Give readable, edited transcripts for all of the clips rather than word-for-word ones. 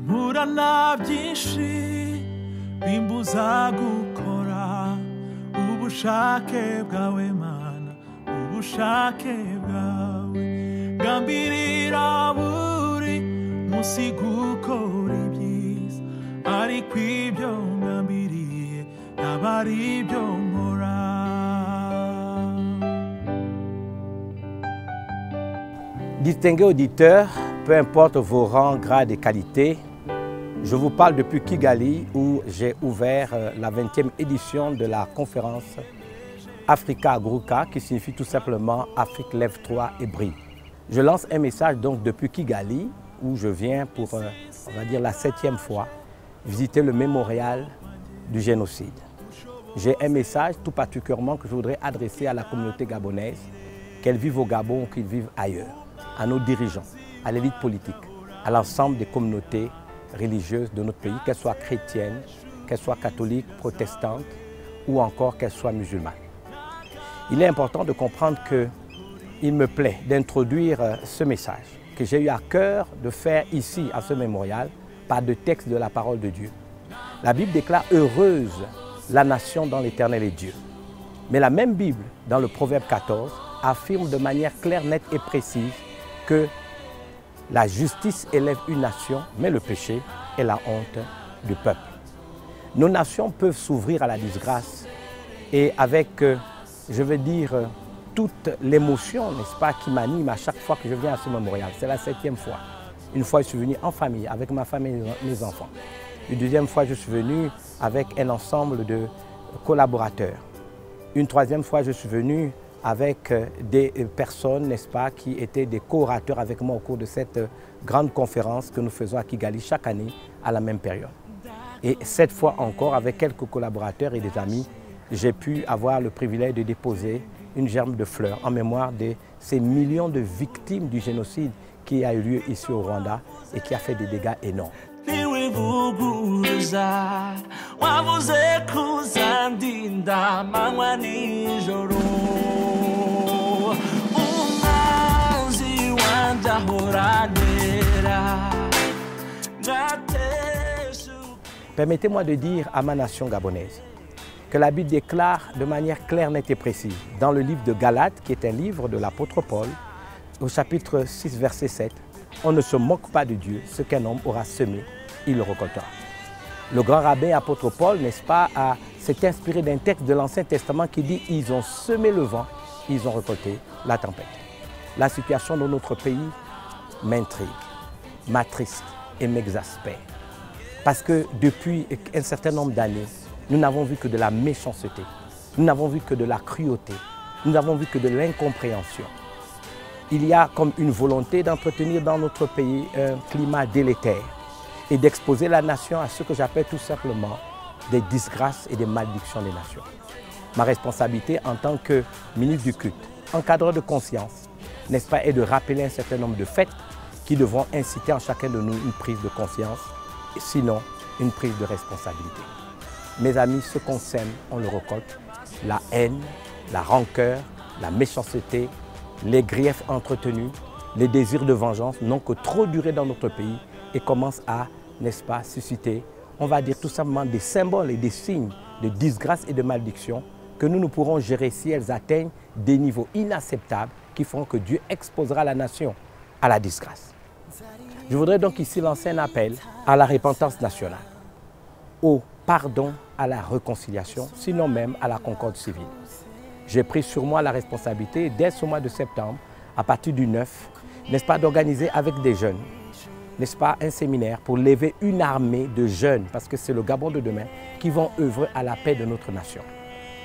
Murana byinshi bimbuza gukora ubushake bwawe Mana, ubushake bwawe. Ngambirira buri munsi gukora ibyiza, ariko ibyo ngambiriye ntabwo ari ibyo nkora. Distingués auditeurs, peu importe vos rangs, grades et qualités, je vous parle depuis Kigali où j'ai ouvert la 20e édition de la conférence Africa Aguruka, qui signifie tout simplement Afrique lève-toi et brille. Je lance un message donc depuis Kigali où je viens pour, on va dire, la 7e fois visiter le mémorial du génocide. J'ai un message tout particulièrement que je voudrais adresser à la communauté gabonaise, qu'elle vive au Gabon ou qu'elle vive ailleurs, à nos dirigeants, à l'élite politique, à l'ensemble des communautés religieuses de notre pays, qu'elles soient chrétiennes, qu'elles soient catholiques, protestantes ou encore qu'elles soient musulmanes. Il est important de comprendre qu'il me plaît d'introduire ce message que j'ai eu à cœur de faire ici à ce mémorial par de textes de la parole de Dieu. La Bible déclare « Heureuse la nation dont l'Éternel est Dieu ». Mais la même Bible, dans le Proverbe 14, affirme de manière claire, nette et précise que la justice élève une nation, mais le péché est la honte du peuple. Nos nations peuvent s'ouvrir à la disgrâce et avec, je veux dire, toute l'émotion, n'est-ce pas, qui m'anime à chaque fois que je viens à ce mémorial. C'est la 7e fois. Une fois, je suis venu en famille, avec ma femme et mes enfants. Une deuxième fois, je suis venu avec un ensemble de collaborateurs. Une troisième fois, je suis venu avec des personnes, n'est-ce pas, qui étaient des co-orateurs avec moi au cours de cette grande conférence que nous faisons à Kigali chaque année à la même période. Et cette fois encore, avec quelques collaborateurs et des amis, j'ai pu avoir le privilège de déposer une gerbe de fleurs en mémoire de ces millions de victimes du génocide qui a eu lieu ici au Rwanda et qui a fait des dégâts énormes. Permettez-moi de dire à ma nation gabonaise que la Bible déclare de manière claire, nette et précise dans le livre de Galates, qui est un livre de l'apôtre Paul, au chapitre 6, verset 7, « On ne se moque pas de Dieu, ce qu'un homme aura semé, il le récoltera. » Le grand rabbin apôtre Paul, n'est-ce pas, s'est inspiré d'un texte de l'Ancien Testament qui dit « Ils ont semé le vent, ils ont récolté la tempête. » La situation de notre pays m'intrigue, m'attriste et m'exaspère. Parce que depuis un certain nombre d'années, nous n'avons vu que de la méchanceté, nous n'avons vu que de la cruauté, nous n'avons vu que de l'incompréhension. Il y a comme une volonté d'entretenir dans notre pays un climat délétère et d'exposer la nation à ce que j'appelle tout simplement des disgrâces et des malédictions des nations. Ma responsabilité en tant que ministre du culte, encadreur de conscience, n'est-ce pas, est de rappeler un certain nombre de faits qui devront inciter en chacun de nous une prise de conscience, et sinon une prise de responsabilité. Mes amis, ce qu'on sème, on le récolte. La haine, la rancœur, la méchanceté, les griefs entretenus, les désirs de vengeance n'ont que trop duré dans notre pays et commencent à, n'est-ce pas, susciter, on va dire tout simplement des symboles et des signes de disgrâce et de malédiction que nous ne pourrons gérer si elles atteignent des niveaux inacceptables qui feront que Dieu exposera la nation à la disgrâce. Je voudrais donc ici lancer un appel à la repentance nationale, au pardon, à la réconciliation, sinon même à la concorde civile. J'ai pris sur moi la responsabilité dès ce mois de septembre, à partir du 9, n'est-ce pas, d'organiser avec des jeunes, n'est-ce pas, un séminaire pour lever une armée de jeunes, parce que c'est le Gabon de demain, qui vont œuvrer à la paix de notre nation.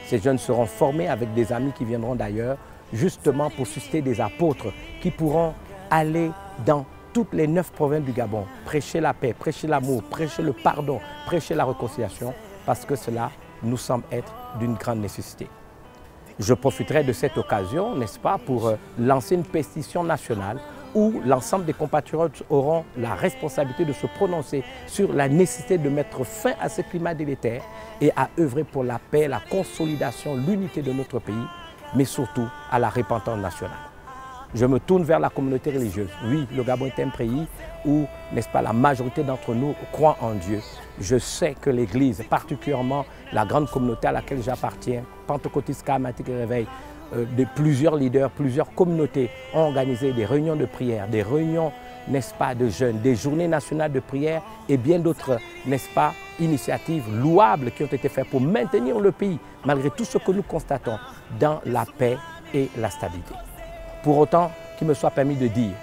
Ces jeunes seront formés avec des amis qui viendront d'ailleurs, justement pour susciter des apôtres qui pourront aller dans toutes les 9 provinces du Gabon, prêcher la paix, prêcher l'amour, prêcher le pardon, prêcher la réconciliation, parce que cela nous semble être d'une grande nécessité. Je profiterai de cette occasion, n'est-ce pas, pour lancer une pétition nationale où l'ensemble des compatriotes auront la responsabilité de se prononcer sur la nécessité de mettre fin à ce climat délétère et à œuvrer pour la paix, la consolidation, l'unité de notre pays, mais surtout à la repentance nationale. Je me tourne vers la communauté religieuse. Oui, le Gabon est un pays où, n'est-ce pas, la majorité d'entre nous croient en Dieu. Je sais que l'Église, particulièrement la grande communauté à laquelle j'appartiens, Pentecôtiste, Charismatique et Réveil, de plusieurs leaders, plusieurs communautés ont organisé des réunions de prière, des réunions, n'est-ce pas, de jeûne, des journées nationales de prière et bien d'autres, n'est-ce pas, initiatives louables qui ont été faites pour maintenir le pays, malgré tout ce que nous constatons, dans la paix et la stabilité. Pour autant, qu'il me soit permis de dire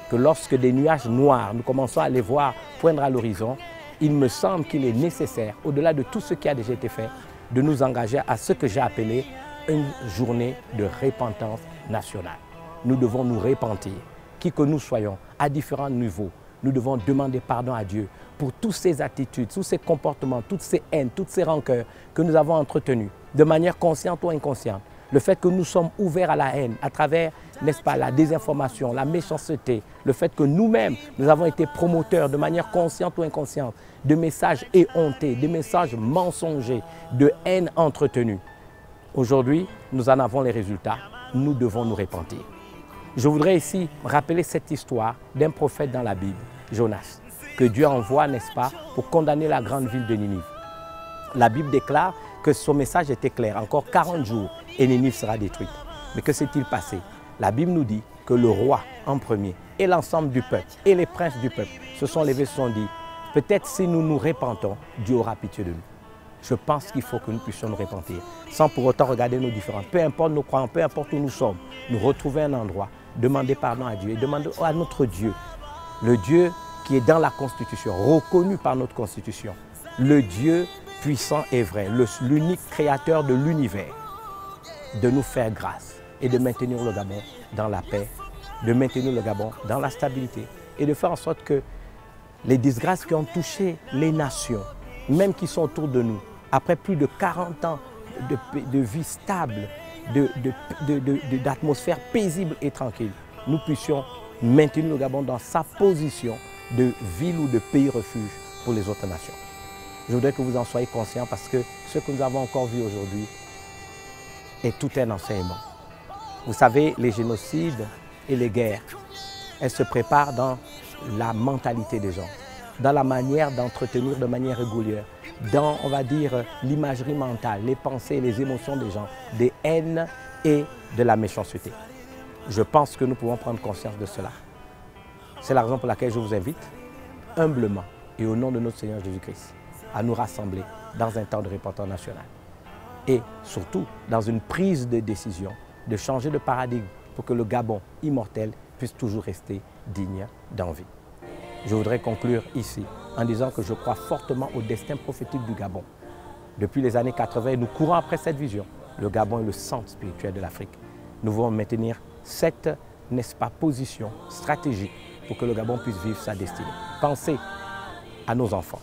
que lorsque des nuages noirs, nous commençons à les voir poindre à l'horizon, il me semble qu'il est nécessaire, au-delà de tout ce qui a déjà été fait, de nous engager à ce que j'ai appelé une journée de repentance nationale. Nous devons nous repentir, qui que nous soyons, à différents niveaux. Nous devons demander pardon à Dieu pour toutes ces attitudes, tous ces comportements, toutes ces haines, toutes ces rancœurs que nous avons entretenues, de manière consciente ou inconsciente. Le fait que nous sommes ouverts à la haine à travers, n'est-ce pas, la désinformation, la méchanceté, le fait que nous-mêmes, nous avons été promoteurs de manière consciente ou inconsciente de messages éhontés, de messages mensongers, de haine entretenue. Aujourd'hui, nous en avons les résultats. Nous devons nous repentir. Je voudrais ici rappeler cette histoire d'un prophète dans la Bible, Jonas, que Dieu envoie, n'est-ce pas, pour condamner la grande ville de Ninive. La Bible déclare que son message était clair. Encore 40 jours et Ninive sera détruite. Mais que s'est-il passé? La Bible nous dit que le roi en premier et l'ensemble du peuple et les princes du peuple se sont levés et se sont dit, peut-être si nous nous repentons, Dieu aura pitié de nous. Je pense qu'il faut que nous puissions nous repentir, sans pour autant regarder nos différences. Peu importe nos croyances, peu importe où nous sommes, nous retrouver un endroit, demander pardon à Dieu et demander à notre Dieu, le Dieu qui est dans la Constitution, reconnu par notre Constitution, le Dieu puissant et vrai, l'unique créateur de l'univers, de nous faire grâce et de maintenir le Gabon dans la paix, de maintenir le Gabon dans la stabilité et de faire en sorte que les disgrâces qui ont touché les nations, même qui sont autour de nous, après plus de 40 ans de vie stable, d'atmosphère paisible et tranquille, nous puissions maintenir le Gabon dans sa position de ville ou de pays refuge pour les autres nations. Je voudrais que vous en soyez conscients parce que ce que nous avons encore vu aujourd'hui est tout un enseignement. Vous savez, les génocides et les guerres, elles se préparent dans la mentalité des gens, dans la manière d'entretenir de manière régulière, dans, on va dire, l'imagerie mentale, les pensées, les émotions des gens, des haines et de la méchanceté. Je pense que nous pouvons prendre conscience de cela. C'est la raison pour laquelle je vous invite, humblement et au nom de notre Seigneur Jésus-Christ, à nous rassembler dans un temps de repentance national. Et surtout, dans une prise de décision, de changer de paradigme pour que le Gabon immortel puisse toujours rester digne d'envie. Je voudrais conclure ici en disant que je crois fortement au destin prophétique du Gabon. Depuis les années 80, nous courons après cette vision. Le Gabon est le centre spirituel de l'Afrique. Nous voulons maintenir cette, n'est-ce pas, position stratégique pour que le Gabon puisse vivre sa destinée. Pensez à nos enfants,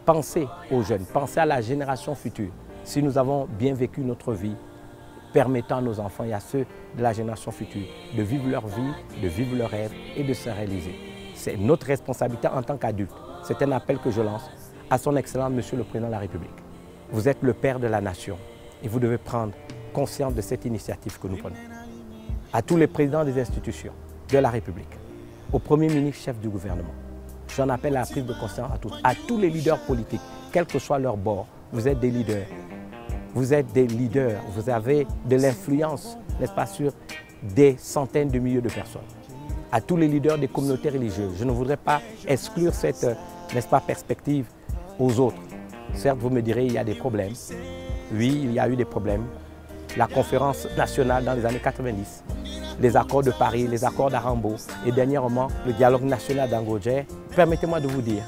pensez aux jeunes, pensez à la génération future. Si nous avons bien vécu notre vie, permettant à nos enfants et à ceux de la génération future de vivre leur vie, de vivre leurs rêves et de se réaliser. C'est notre responsabilité en tant qu'adultes. C'est un appel que je lance à son Excellence, Monsieur le Président de la République. Vous êtes le père de la nation et vous devez prendre conscience de cette initiative que nous prenons. À tous les présidents des institutions de la République, au Premier ministre, chef du gouvernement, j'en appelle à la prise de conscience à tous les leaders politiques, quel que soit leur bord. Vous êtes des leaders. Vous êtes des leaders. Vous avez de l'influence, n'est-ce pas, sur des centaines de milliers de personnes. À tous les leaders des communautés religieuses, je ne voudrais pas exclure cette, n'est-ce pas, perspective aux autres. Certes, vous me direz, il y a des problèmes. Oui, il y a eu des problèmes. La conférence nationale dans les années 90, les accords de Paris, les accords d'Arambo et dernièrement le dialogue national d'Angodjer. Permettez-moi de vous dire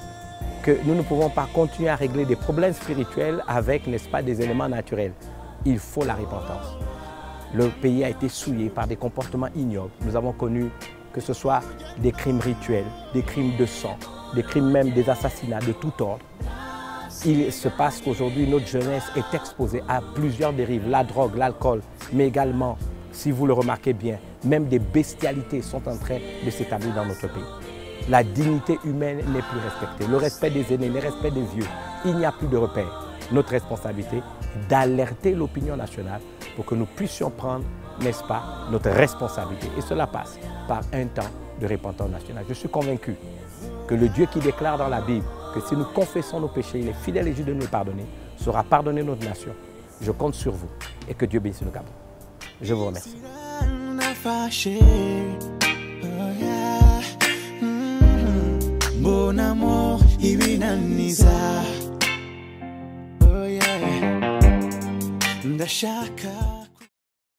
que nous ne pouvons pas continuer à régler des problèmes spirituels avec, n'est-ce pas, des éléments naturels. Il faut la repentance. Le pays a été souillé par des comportements ignobles. Nous avons connu que ce soit des crimes rituels, des crimes de sang, des crimes même des assassinats de tout ordre. Il se passe qu'aujourd'hui, notre jeunesse est exposée à plusieurs dérives, la drogue, l'alcool, mais également, si vous le remarquez bien, même des bestialités sont en train de s'établir dans notre pays. La dignité humaine n'est plus respectée, le respect des aînés, le respect des vieux, il n'y a plus de repères. Notre responsabilité est d'alerter l'opinion nationale pour que nous puissions prendre n'est-ce pas, notre responsabilité. Et cela passe par un temps de repentance nationale. Je suis convaincu que le Dieu qui déclare dans la Bible que si nous confessons nos péchés, il est fidèle et juste de nous les pardonner, saura pardonner notre nation. Je compte sur vous et que Dieu bénisse le Gabon. Je vous remercie. Bon amour, ibinaniza. Oh yeah. Ndashaka